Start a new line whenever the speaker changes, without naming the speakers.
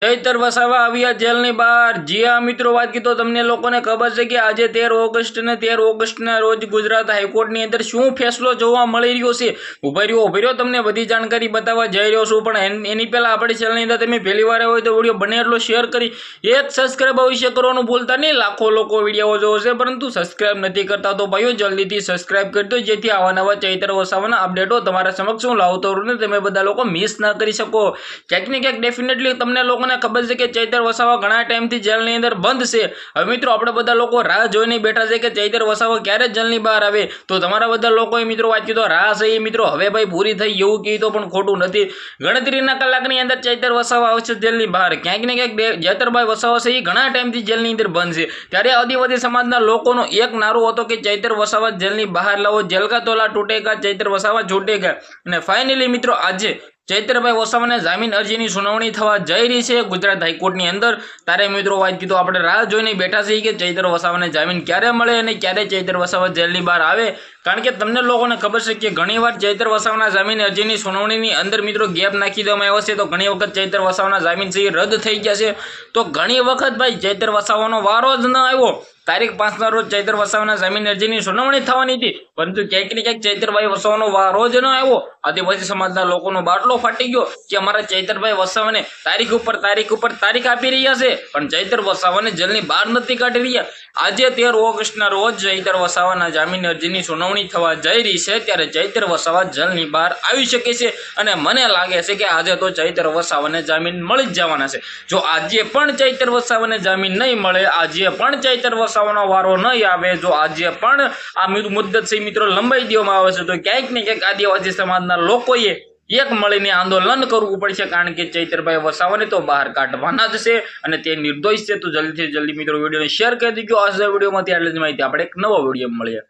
ચૈતર વસાવા આવ્યા જેલની બહાર। જી હા મિત્રો, વાત કીધો તમને લોકોને ખબર છે કે આજે 13 ઓગસ્ટ ને 13 ઓગસ્ટના રોજ ગુજરાત હાઈકોર્ટની અંદર શું ફેસલો જોવા મળી રહ્યો છે। ઉભા રહ્યો તમને બધી જાણકારી બતાવવા જઈ રહ્યો છું, પણ એની પહેલા આપણી ચેનલની અંદર તમે પહેલી વાર હોય તો વિડીયો બને એટલો શેર કરી એક સબસ્ક્રાઇબ અવશ્ય કરવાનું ભૂલતા નહીં। લાખો લોકો વિડીયો જોવે છે પરંતુ સબસ્ક્રાઇબ નથી કરતા, તો ભાઈઓ જલ્દીથી સબસ્ક્રાઇબ કરી દો જેથી આવા નવા ચૈતર વસાવાના અપડેટો તમારા સમક્ષ હું લાવતો રહું ને તમે બધા લોકો મિસ ના કરી શકો। ક્યાંક ને ક્યાંક ડેફિનેટલી તમને લોકો ખબર છે કે ચૈતર વસાવા ઘણા ટાઈમથી જેલની અંદર બંધ છે। હવે મિત્રો આપણે બધા લોકો રાહ જોઈને બેઠા છે કે ચૈતર વસાવા ક્યારે જેલની બહાર આવે, તો તમારા બધા લોકોએ મિત્રો વાત કીધો રાહ છે એ મિત્રો હવે ભાઈ પૂરી થઈ એવું કીધું પણ ખોટું નથી। ગણતરીના કલાકની અંદર ચૈતર વસાવા આવશે જેલની બહાર। ક્યાંક ને ક્યાંક ચૈતરભાઈ વસાવા છે એ ઘણા ટાઈમથી જેલની અંદર બંધ છે, ત્યારે આદિવાસી સમાજના લોકોનો એક નારો હતો કે ચૈતર વસાવા જેલની બહાર લાવો, જેલ કા તોલા તૂટેગા, ચૈતર વસાવા છૂટેગા। અને ફાઇનલી મિત્રો આજે ચૈતરભાઈ વસાવાને જામીન અરજીની સુનાવણી થવા જઈ રહી છે ગુજરાત હાઈકોર્ટની અંદર। તારે મિત્રો વાત કીધું આપણે રાહ જોઈને બેઠા છીએ કે ચૈતર વસાવાને જામીન ક્યારે મળે અને ક્યારે ચૈતર વસાવા જેલની બહાર આવે, કારણ કે તમને લોકોને ખબર છે કે ઘણીવાર ચૈતર વસાવાના જામીન અરજીની સુનાવણીની અંદર મિત્રો ગેપ નાખી દેવામાં આવ્યો છે, તો ઘણી વખત ચૈતર વસાવાના જામીન છે રદ થઈ ગયા છે, તો ઘણી વખત ભાઈ ચૈતર વસાવાનો વારો જ ન આવ્યો। તારીખ 5ના રોજ ચૈતર વસાવાના જામીન અરજીની સુનાવણી થવાની હતી, પરંતુ ક્યાંક ને ક્યાંક ચૈતરભાઈ વસાવાનો વારો જ ન આવ્યો। આદિવાસી સમાજના લોકોનો બાટલો ફાટી ગયો કે અમારા ચૈતરભાઈ વસાવાને તારીખ ઉપર તારીખ આપી રહ્યા છે પણ ચૈતર વસાવાને જેલની બહાર નથી કાઢી રહ્યા। આજે 13 ઓગસ્ટના રોજ ચૈતર વસાવાના જામીન અરજીની સુનાવણી થવા જઈ રહી છે, ત્યારે ચૈતર વસાવા જેલની બહાર આવી શકે છે અને મને લાગે છે કે આજે તો ચૈતર વસાવાને જામીન મળી જ જવાના છે। જો આજે પણ ચૈતર વસાવાને જામીન નહીં મળે, આજે પણ ચૈતર વસાવાનો વારો નહીં આવે, જો આજે પણ આ મુદ્દત છે મિત્રો લંબાઈ દેવામાં આવે છે, તો ક્યાંક ને ક્યાંક આદિવાસી સમાજના લોકોએ એક મળીને આંદોલન કરવું પડશે, કારણ કે ચૈતરભાઈ વસાવાને તો બહાર કાઢવાના જ છે અને તે નિર્દોષ છે। તો જલ્દીથી જલ્દી મિત્રો વિડીયોને શેર કરી દીધો। આ વિડીયોમાંથી આટલી જ માહિતી, આપણે એક નવો વિડીયો મળીએ।